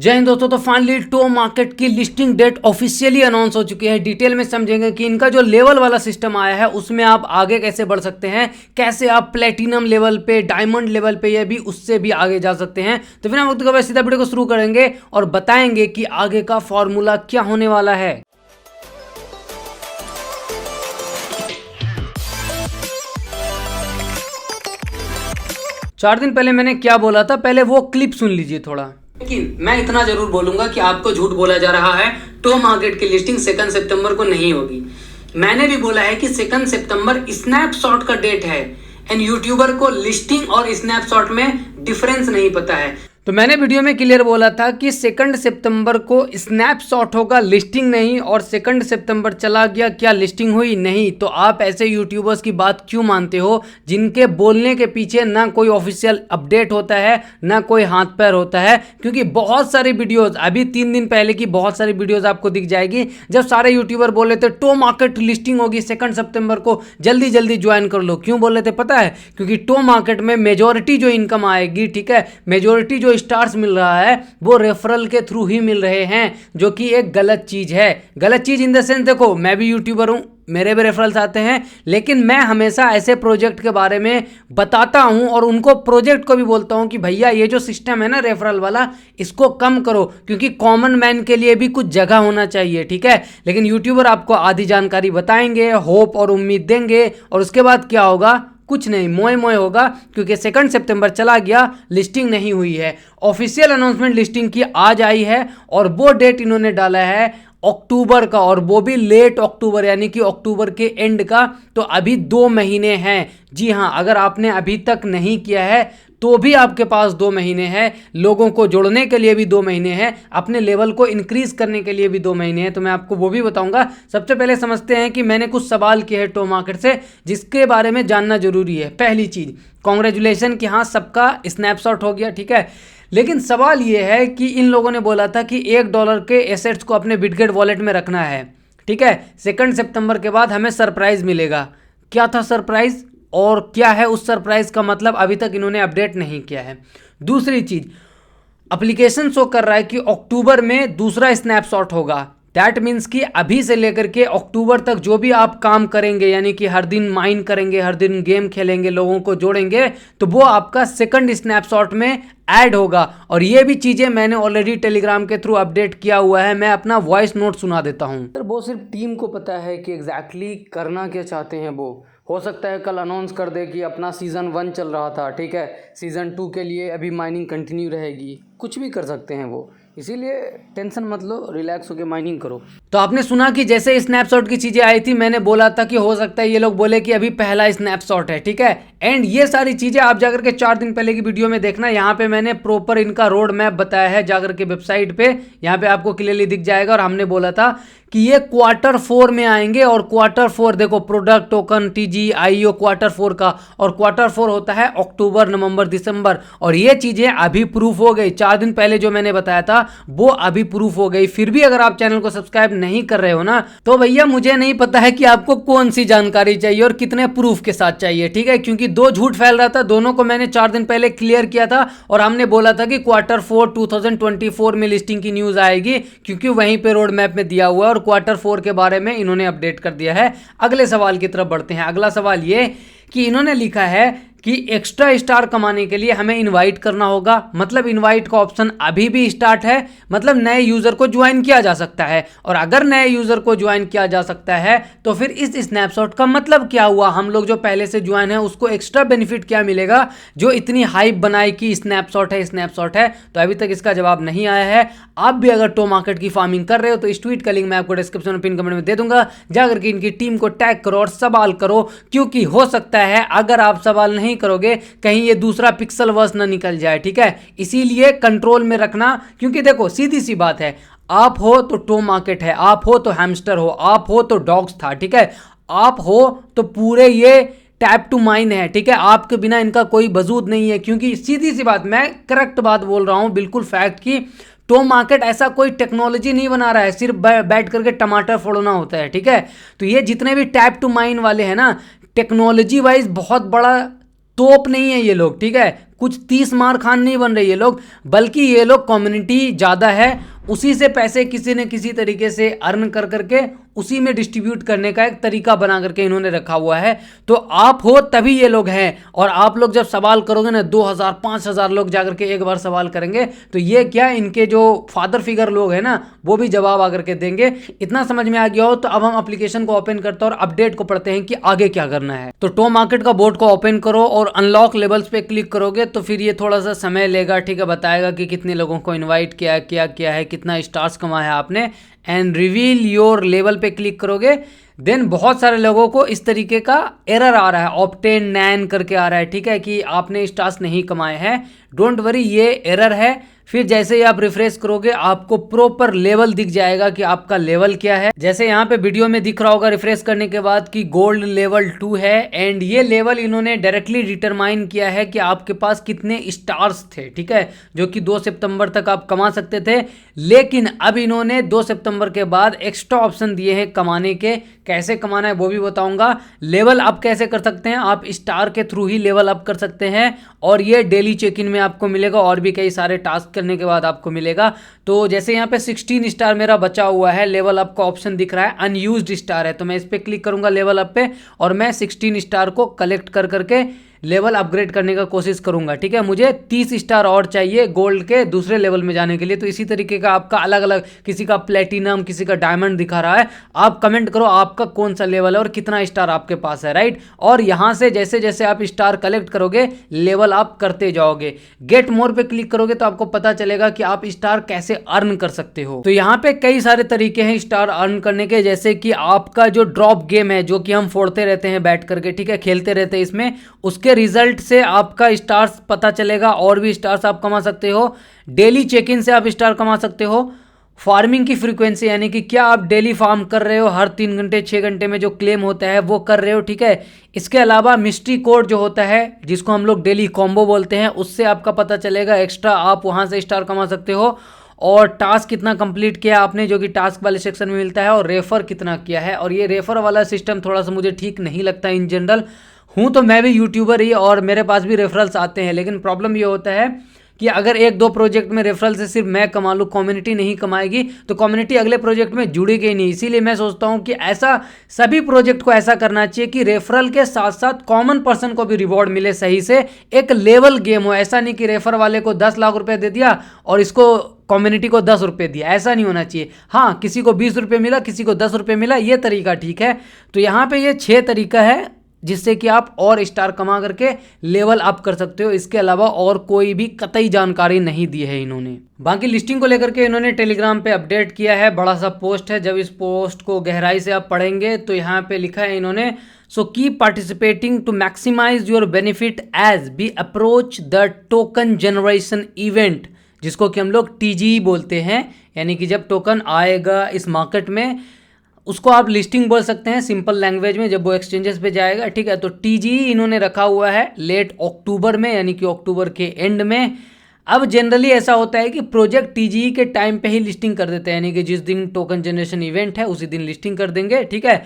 जय हिंद दोस्तों। तो फाइनली टो मार्केट की लिस्टिंग डेट ऑफिशियली अनाउंस हो चुकी है। डिटेल में समझेंगे कि इनका जो लेवल वाला सिस्टम आया है उसमें आप आगे कैसे बढ़ सकते हैं, कैसे आप प्लेटिनम लेवल पे, डायमंड लेवल पे या भी उससे भी आगे जा सकते हैं। तो बिना वक्त गवाए सीधा वीडियो को शुरू करेंगे और बताएंगे कि आगे का फॉर्मूला क्या होने वाला है। चार दिन पहले मैंने क्या बोला था, पहले वो क्लिप सुन लीजिए थोड़ा। लेकिन मैं इतना जरूर बोलूंगा कि आपको झूठ बोला जा रहा है। टो मार्केट की लिस्टिंग 2 सितंबर को नहीं होगी। मैंने भी बोला है कि 2 सितंबर स्नैपशॉट का डेट है एंड यूट्यूबर को लिस्टिंग और स्नैपशॉट में डिफरेंस नहीं पता है। तो मैंने वीडियो में क्लियर बोला था कि 2 सितंबर को स्नैपशॉट होगा, लिस्टिंग नहीं। और 2 सितंबर चला गया, क्या लिस्टिंग हुई? नहीं। तो आप ऐसे यूट्यूबर्स की बात क्यों मानते हो जिनके बोलने के पीछे ना कोई ऑफिशियल अपडेट होता है, ना कोई हाथ पैर होता है? क्योंकि बहुत सारी वीडियोस, अभी 3 दिन पहले की बहुत सारी वीडियोस आपको दिख जाएगी जब सारे यूट्यूबर बोल रहे थे टो मार्केट लिस्टिंग होगी 2 सितंबर को, जल्दी जल्दी ज्वाइन कर लो। क्यों बोल रहे थे पता है? क्योंकि टो मार्केट में मेजोरिटी जो इनकम आएगी, ठीक है, मेजोरिटी जो स्टार्स मिल रहा है वो रेफरल के थ्रू ही मिल रहे हैं, जो कि एक गलत चीज है। गलत चीज इन द सेंस, देखो मैं भी यूट्यूबर हूं, मेरे भी रेफरल्स आते हैं, लेकिन मैं हमेशा ऐसे प्रोजेक्ट के बारे में बताता हूं और उनको प्रोजेक्ट को भी बोलता हूं कि भैया ये जो सिस्टम है ना रेफरल वाला, इसको कम करो, क्योंकि कॉमन मैन के लिए भी कुछ जगह होना चाहिए, ठीक है। लेकिन यूट्यूबर आपको आधी जानकारी बताएंगे, होप और उम्मीद देंगे, और उसके बाद क्या होगा? कुछ नहीं, मोए मोए होगा, क्योंकि 2 सितंबर चला गया, लिस्टिंग नहीं हुई है। ऑफिशियल अनाउंसमेंट लिस्टिंग की आज आई है और वो डेट इन्होंने डाला है अक्टूबर का, और वो भी लेट अक्टूबर, यानी कि अक्टूबर के एंड का। तो अभी 2 महीने हैं। जी हाँ, अगर आपने अभी तक नहीं किया है तो भी आपके पास 2 महीने हैं, लोगों को जोड़ने के लिए भी 2 महीने हैं, अपने लेवल को इंक्रीज करने के लिए भी 2 महीने हैं। तो मैं आपको वो भी बताऊंगा। सबसे पहले समझते हैं कि मैंने कुछ सवाल किए हैं टो मार्केट से, जिसके बारे में जानना जरूरी है। पहली चीज, कॉन्ग्रेचुलेशन कि हाँ सबका स्नैपशॉट हो गया, ठीक है। लेकिन सवाल ये है कि इन लोगों ने बोला था कि $1 के एसेट्स को अपने बिटगेट वॉलेट में रखना है, ठीक है। 2 सितंबर के बाद हमें सरप्राइज मिलेगा। क्या था सरप्राइज और क्या है उस सरप्राइज का मतलब, अभी तक इन्होंने अपडेट नहीं किया है। दूसरी चीज, एप्लीकेशन शो कर रहा है कि अक्टूबर में दूसरा स्नैपशॉट होगा। दैट मीन्स कि अभी से लेकर के अक्टूबर तक जो भी आप काम करेंगे, यानी कि हर दिन माइन करेंगे, हर दिन गेम खेलेंगे, लोगों को जोड़ेंगे, तो वो आपका 2nd स्नैपशॉट में ऐड होगा। और ये भी चीज़ें मैंने ऑलरेडी टेलीग्राम के थ्रू अपडेट किया हुआ है। मैं अपना वॉइस नोट सुना देता हूँ। सर वो सिर्फ टीम को पता है कि एग्जैक्टली करना क्या चाहते हैं वो। हो सकता है कल अनाउंस कर दे कि अपना सीज़न 1 चल रहा था, ठीक है, सीज़न 2 के लिए अभी माइनिंग कंटिन्यू रहेगी, कुछ भी कर सकते हैं वो। इसीलिए टेंशन मत लो, रिलैक्स होकर माइनिंग करो। तो आपने सुना कि जैसे स्नैपशॉट की चीज़ें आई थी, मैंने बोला था कि हो सकता है ये लोग बोले कि अभी पहला स्नैपशॉट है, ठीक है। एंड ये सारी चीज़ें आप जाकर के 4 दिन पहले की वीडियो में देखना, यहाँ पे मैंने प्रॉपर इनका रोड मैप बताया है, जाकर के वेबसाइट पे, यहाँ पे आपको क्लियरली दिख जाएगा। और हमने बोला था कि ये Q4 में आएंगे, और Q4 देखो, प्रोडक्ट टोकन TGIO Q4 का, और Q4 होता है अक्टूबर, नवंबर, दिसंबर। और ये चीज़ें अभी प्रूफ हो गई। 4 दिन पहले जो मैंने बताया था वो अभी प्रूफ हो गई। फिर भी अगर आप चैनल को सब्सक्राइब नहीं कर रहे हो ना, तो भैया मुझे नहीं पता है कि आपको कौन सी जानकारी चाहिए और कितने प्रूफ के साथ चाहिए, ठीक है। क्योंकि 2 झूठ फैल रहा था, दोनों को मैंने 4 दिन पहले क्लियर किया था। और हमने बोला था कि Q4 2024 में लिस्टिंग की न्यूज़ आएगी, क्योंकि वहीं पे रोड मैप में दिया हुआ है। और Q4 के बारे में इन्होंने अपडेट कर दिया है। अगले सवाल की तरफ बढ़ते हैं। अगला सवाल ये कि इन्होंने लिखा है कि एक्स्ट्रा स्टार कमाने के लिए हमें इनवाइट करना होगा। मतलब इनवाइट का ऑप्शन अभी भी स्टार्ट है, मतलब नए यूजर को ज्वाइन किया जा सकता है। और अगर नए यूजर को ज्वाइन किया जा सकता है तो फिर इस स्नैपशॉट का मतलब क्या हुआ? हम लोग जो पहले से ज्वाइन है उसको एक्स्ट्रा बेनिफिट क्या मिलेगा, जो इतनी हाइप बनाई कि स्नैपशॉट है, स्नैपशॉट है? तो अभी तक इसका जवाब नहीं आया है। आप भी अगर टो मार्केट की फार्मिंग कर रहे हो तो इस ट्वीट का लिंक मैं आपको डिस्क्रिप्शन में, पिन कमेंट में दे दूंगा। जाकर के इनकी टीम को टैग करो और सवाल करो, क्योंकि हो सकता है अगर आप सवाल नहीं करोगे कहीं ये दूसरा पिक्सल वर्स ना निकल जाए, ठीक है। इसीलिए कंट्रोल में रखना, क्योंकि देखो सीधी सी बात है, आप हो तो टो मार्केट है, आप हो तो हैमस्टर हो, आप हो तो डॉग्स था, ठीक है, आप हो तो पूरे ये टैप टू माइन है, ठीक है। आपके बिना इनका कोई वजूद नहीं है। क्योंकि सीधी सी बात, मैं करेक्ट बात बोल रहा हूं, बिल्कुल फैक्ट की टो मार्केट ऐसा कोई टेक्नोलॉजी नहीं बना रहा है, सिर्फ बैठ करके टमाटर फोड़ना होता है, ठीक है। तो ये जितने भी टैप टू माइन वाले हैं ना, टेक्नोलॉजी वाइज बहुत बड़ा तोप नहीं है ये लोग, ठीक है, कुछ 30 मार खान नहीं बन रहे ये लोग, बल्कि ये लोग कम्युनिटी ज़्यादा है, उसी से पैसे किसी न किसी तरीके से अर्न कर करके उसी में डिस्ट्रीब्यूट करने का एक तरीका बना करके इन्होंने रखा हुआ है। तो आप हो तभी ये लोग हैं, और आप लोग जब सवाल करोगे ना 2000 5000 लोग जाकर के एक बार सवाल करेंगे, तो ये क्या इनके जो फादर फिगर लोग हैं ना वो भी जवाब आकर के देंगे। इतना समझ में आ गया हो तो अब हम एप्लीकेशन को ओपन करते हैं और अपडेट को पढ़ते हैं कि आगे क्या करना है। तो टो मार्केट का बोर्ड को ओपन करो और अनलॉक लेवल्स पे क्लिक करोगे तो फिर ये थोड़ा सा समय लेगा, ठीक है, बताएगा कि कितने लोगों को इन्वाइट किया है, क्या किया है, कितना स्टार्स कमाया है आपने, एंड रिवील योर लेवल पे क्लिक करोगे। देन बहुत सारे लोगों को इस तरीके का एरर आ रहा है, ऑप्टेन नैन करके आ रहा है, ठीक है, कि आपने स्टार्स नहीं कमाए हैं। डोंट वरी, ये एरर है। फिर जैसे ही आप रिफ्रेश करोगे आपको प्रॉपर लेवल दिख जाएगा कि आपका लेवल क्या है। जैसे यहाँ पे वीडियो में दिख रहा होगा रिफ्रेश करने के बाद कि गोल्ड लेवल 2 है, एंड ये लेवल इन्होंने डायरेक्टली डिटरमाइन किया है कि आपके पास कितने स्टार्स थे, ठीक है, जो कि 2 सितंबर तक आप कमा सकते थे। लेकिन अब इन्होंने 2 सितंबर के बाद एक्स्ट्रा ऑप्शन दिए हैं कमाने के। कैसे कमाना है वो भी बताऊंगा। लेवल अप कैसे कर सकते हैं, आप स्टार के थ्रू ही लेवल अप कर सकते हैं, और ये डेली चेक इन में आपको मिलेगा, और भी कई सारे टास्क करने के बाद आपको मिलेगा। तो जैसे यहाँ पे 16 स्टार मेरा बचा हुआ है, लेवल अप का ऑप्शन दिख रहा है, अनयूज्ड स्टार है, तो मैं इस पर क्लिक करूंगा लेवल अप पे, और मैं 16 स्टार को कलेक्ट कर करके लेवल अपग्रेड करने का कोशिश करूंगा, ठीक है। मुझे 30 स्टार और चाहिए गोल्ड के दूसरे लेवल में जाने के लिए। तो इसी तरीके का आपका अलग अलग, किसी का प्लेटिनम, किसी का डायमंड दिखा रहा है, आप कमेंट करो आपका कौन सा लेवल है और कितना स्टार आपके पास है, राइट। और यहां से जैसे जैसे आप स्टार कलेक्ट करोगे लेवल अप करते जाओगे। गेट मोर पे क्लिक करोगे तो आपको पता चलेगा कि आप स्टार कैसे अर्न कर सकते हो। तो यहाँ पे कई सारे तरीके हैं स्टार अर्न करने के, जैसे कि आपका जो ड्रॉप गेम है जो कि हम फोड़ते रहते हैं बैठ करके, ठीक है, खेलते रहते हैं इसमें, उसके रिजल्ट से आपका स्टार्स पता चलेगा और भी स्टार्स आप कमा सकते हो। डेली चेक इन से आप स्टार कमा सकते हो। फार्मिंग की फ्रीक्वेंसी, यानी कि क्या आप डेली फार्म कर रहे हो, हर 3 घंटे 6 घंटे में जो क्लेम होता है वो कर रहे हो, ठीक है। इसके अलावा मिस्ट्री कोड जो होता है जिसको हम लोग डेली कॉम्बो बोलते हैं, उससे आपका पता चलेगा, एक्स्ट्रा आप वहां से स्टार कमा सकते हो। और टास्क कितना कंप्लीट किया आपने, जो कि टास्क वाले सेक्शन में मिलता है, और रेफर कितना किया है। और ये रेफर वाला सिस्टम थोड़ा सा मुझे ठीक नहीं लगता इन जनरल। हूँ तो मैं भी यूट्यूबर ही और मेरे पास भी रेफरल्स आते हैं, लेकिन प्रॉब्लम ये होता है कि अगर 1-2 प्रोजेक्ट में रेफरल से सिर्फ मैं कमा लूँ, कम्युनिटी नहीं कमाएगी, तो कम्युनिटी अगले प्रोजेक्ट में जुड़ेगी ही नहीं। इसीलिए मैं सोचता हूँ कि ऐसा सभी प्रोजेक्ट को ऐसा करना चाहिए कि रेफरल के साथ साथ कॉमन पर्सन को भी रिवॉर्ड मिले सही से, एक लेवल गेम हो। ऐसा नहीं कि रेफर वाले को 10 लाख रुपए दे दिया और इसको कम्युनिटी को 10 रुपये दिया, ऐसा नहीं होना चाहिए। हाँ, किसी को 20 रुपये मिला, किसी को 10 रुपये मिला, ये तरीका ठीक है। तो यहाँ पे ये 6 तरीका है जिससे कि आप और स्टार कमा करके लेवल अप कर सकते हो। इसके अलावा और कोई भी कतई जानकारी नहीं दी है इन्होंने। बाकी लिस्टिंग को लेकर के इन्होंने टेलीग्राम पे अपडेट किया है, बड़ा सा पोस्ट है। जब इस पोस्ट को गहराई से आप पढ़ेंगे तो यहाँ पे लिखा है इन्होंने, so keep participating to maximise your benefit as be approach the token generation event, जिसको कि हम लोग TGE बोलते हैं। यानी कि जब टोकन आएगा इस मार्केट में, उसको आप लिस्टिंग बोल सकते हैं सिंपल लैंग्वेज में, जब वो एक्सचेंजेस पे जाएगा, ठीक है। तो TGE इन्होंने रखा हुआ है लेट अक्टूबर में, यानी कि अक्टूबर के एंड में। अब जनरली ऐसा होता है कि प्रोजेक्ट TGE के टाइम पे ही लिस्टिंग कर देते हैं, यानी कि जिस दिन टोकन जनरेशन इवेंट है उसी दिन लिस्टिंग कर देंगे, ठीक है।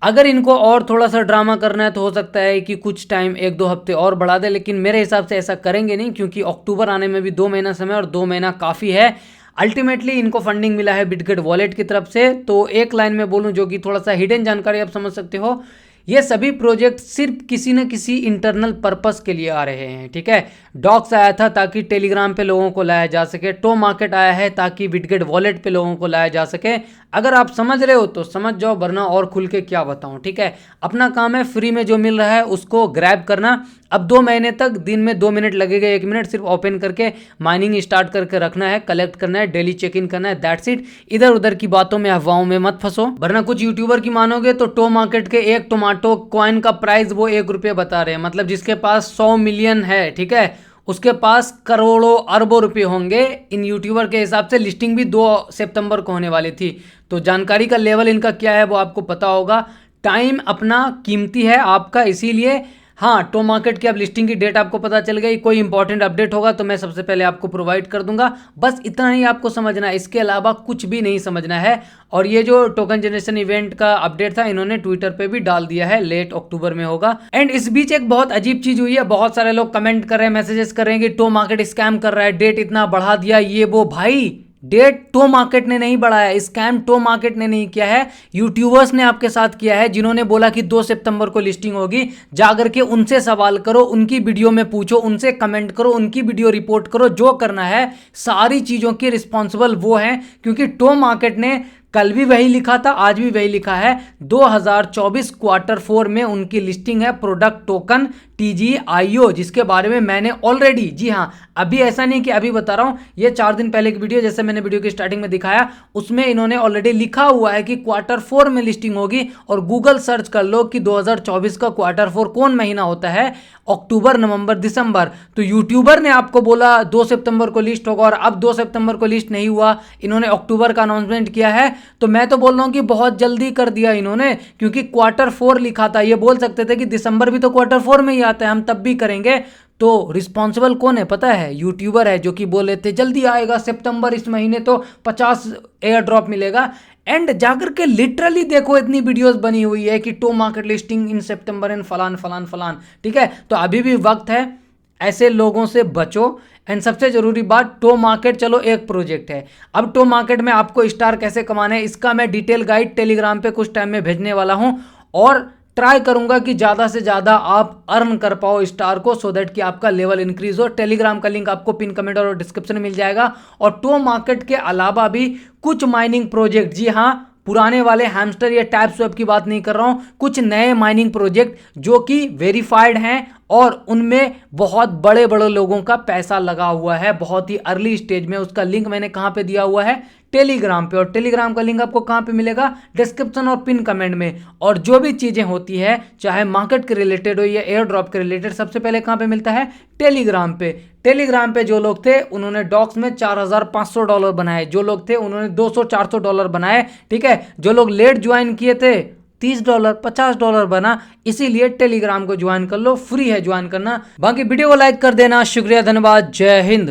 अगर इनको और थोड़ा सा ड्रामा करना है तो हो सकता है कि कुछ टाइम 1-2 हफ्ते और बढ़ा दे, लेकिन मेरे हिसाब से ऐसा करेंगे नहीं, क्योंकि अक्टूबर आने में भी 2 महीना समय और 2 महीना काफ़ी है। अल्टीमेटली इनको फंडिंग मिला है बिटगेट वॉलेट की तरफ से। तो एक लाइन में बोलूं, जो कि थोड़ा सा हिडन जानकारी आप समझ सकते हो, ये सभी प्रोजेक्ट सिर्फ किसी न किसी इंटरनल पर्पस के लिए आ रहे हैं, ठीक है। डॉक्स आया था ताकि टेलीग्राम पे लोगों को लाया जा सके, टो मार्केट आया है ताकि बिटगेट वॉलेट पे लोगों को लाया जा सके। अगर आप समझ रहे हो तो समझ जाओ, वरना और खुल के क्या बताऊं, ठीक है। अपना काम है फ्री में जो मिल रहा है उसको ग्रैब करना। अब 2 महीने तक दिन में 2 मिनट लगेगा, 1 मिनट सिर्फ ओपन करके माइनिंग स्टार्ट करके रखना है, कलेक्ट करना है, डेली चेक इन करना है, दैट्स इट। इधर उधर की बातों में, अफवाहों में मत फंसो, वरना कुछ यूट्यूबर की मानोगे तो टो मार्केट के एक टोमाटो कॉइन का प्राइस वो 1 रुपये बता रहे हैं। मतलब जिसके पास 100 मिलियन है, ठीक है, उसके पास करोड़ों अरबों रुपए होंगे इन यूट्यूबर के हिसाब से। लिस्टिंग भी 2 सितंबर को होने वाली थी, तो जानकारी का लेवल इनका क्या है वो आपको पता होगा। टाइम अपना कीमती है आपका, इसीलिए हाँ, टो मार्केट की अब लिस्टिंग की डेट आपको पता चल गई। कोई इंपॉर्टेंट अपडेट होगा तो मैं सबसे पहले आपको प्रोवाइड कर दूंगा। बस इतना ही आपको समझना है, इसके अलावा कुछ भी नहीं समझना है। और ये जो टोकन जनरेशन इवेंट का अपडेट था, इन्होंने ट्विटर पे भी डाल दिया है, लेट अक्टूबर में होगा। एंड इस बीच एक बहुत अजीब चीज हुई है, बहुत सारे लोग कमेंट कर रहे हैं, मैसेजेस कर रहे हैं कि टो मार्केट स्कैम कर रहा है, डेट इतना बढ़ा दिया, ये वो। भाई, डेट टो मार्केट ने नहीं बढ़ाया, स्कैम टो मार्केट ने नहीं किया है, यूट्यूबर्स ने आपके साथ किया है, जिन्होंने बोला कि 2 सितंबर को लिस्टिंग होगी। जाकर के उनसे सवाल करो, उनकी वीडियो में पूछो, उनसे कमेंट करो, उनकी वीडियो रिपोर्ट करो, जो करना है। सारी चीजों के रिस्पॉन्सिबल वो हैं, क्योंकि टो मार्केट ने कल भी वही लिखा था, आज भी वही लिखा है। 2024 क्वार्टर 4 में उनकी लिस्टिंग है प्रोडक्ट टोकन TGIO, जिसके बारे में मैंने ऑलरेडी, जी हाँ, अभी ऐसा नहीं कि अभी बता रहा हूं, ये 4 दिन पहले की वीडियो, जैसे मैंने वीडियो की स्टार्टिंग में दिखाया, उसमें इन्होंने ऑलरेडी लिखा हुआ है कि क्वार्टर 4 में लिस्टिंग होगी। और गूगल सर्च कर लो कि 2024 का क्वार्टर 4 कौन महीना होता है, अक्टूबर, नवंबर, दिसंबर। तो यूट्यूबर ने आपको बोला 2 सितंबर को लिस्ट होगा, और अब 2 सितंबर को लिस्ट नहीं हुआ, इन्होंने अक्टूबर का अनाउंसमेंट किया है। तो मैं तो बोल रहा हूं कि बहुत जल्दी कर दिया इन्होंने, क्योंकि क्वार्टर 4 लिखा था। ये बोल सकते थे कि दिसंबर भी तो क्वार्टर 4 में ही आता है, हम तब भी करेंगे। तो रिस्पॉन्सिबल कौन है पता है? यूट्यूबर है, जो कि बोले थे जल्दी आएगा सितंबर, इस महीने तो 50 एयर ड्रॉप मिलेगा। एंड जाकर के लिटरली देखो, इतनी वीडियोस बनी हुई है कि टो मार्केट लिस्टिंग इन सितंबर इन फलान फलान फलान। ठीक है, तो अभी भी वक्त है, ऐसे लोगों से बचो। एंड सबसे जरूरी बात, टो मार्केट चलो एक प्रोजेक्ट है, अब टो मार्केट में आपको स्टार कैसे कमाने हैं, इसका मैं डिटेल गाइड टेलीग्राम पे कुछ टाइम में भेजने वाला हूं। और ट्राई करूंगा कि ज़्यादा से ज़्यादा आप अर्न कर पाओ स्टार को, सो दैट कि आपका लेवल इंक्रीज हो। टेलीग्राम का लिंक आपको पिन कमेंट और डिस्क्रिप्शन में मिल जाएगा। और टो मार्केट के अलावा भी कुछ माइनिंग प्रोजेक्ट, जी हाँ, पुराने वाले हैमस्टर या टैप स्वैप की बात नहीं कर रहा हूं, कुछ नए माइनिंग प्रोजेक्ट जो कि वेरीफाइड हैं और उनमें बहुत बड़े बड़े लोगों का पैसा लगा हुआ है, बहुत ही अर्ली स्टेज में। उसका लिंक मैंने कहां पे दिया हुआ है? टेलीग्राम पे। और टेलीग्राम का लिंक आपको कहां पे मिलेगा? डिस्क्रिप्शन और पिन कमेंट में। और जो भी चीजें होती है, चाहे मार्केट के रिलेटेड हो या एयर ड्रॉप के रिलेटेड, सबसे पहले कहां पे मिलता है? टेलीग्राम पे। टेलीग्राम पे जो लोग थे उन्होंने डॉक्स में $4500 बनाए, जो लोग थे उन्होंने $200-400 बनाए। ठीक है, जो लोग लेट ज्वाइन किए थे $30 $50 बना। इसीलिए टेलीग्राम को ज्वाइन कर लो, फ्री है ज्वाइन करना। बाकी वीडियो को लाइक कर देना। शुक्रिया, धन्यवाद, जय हिंद।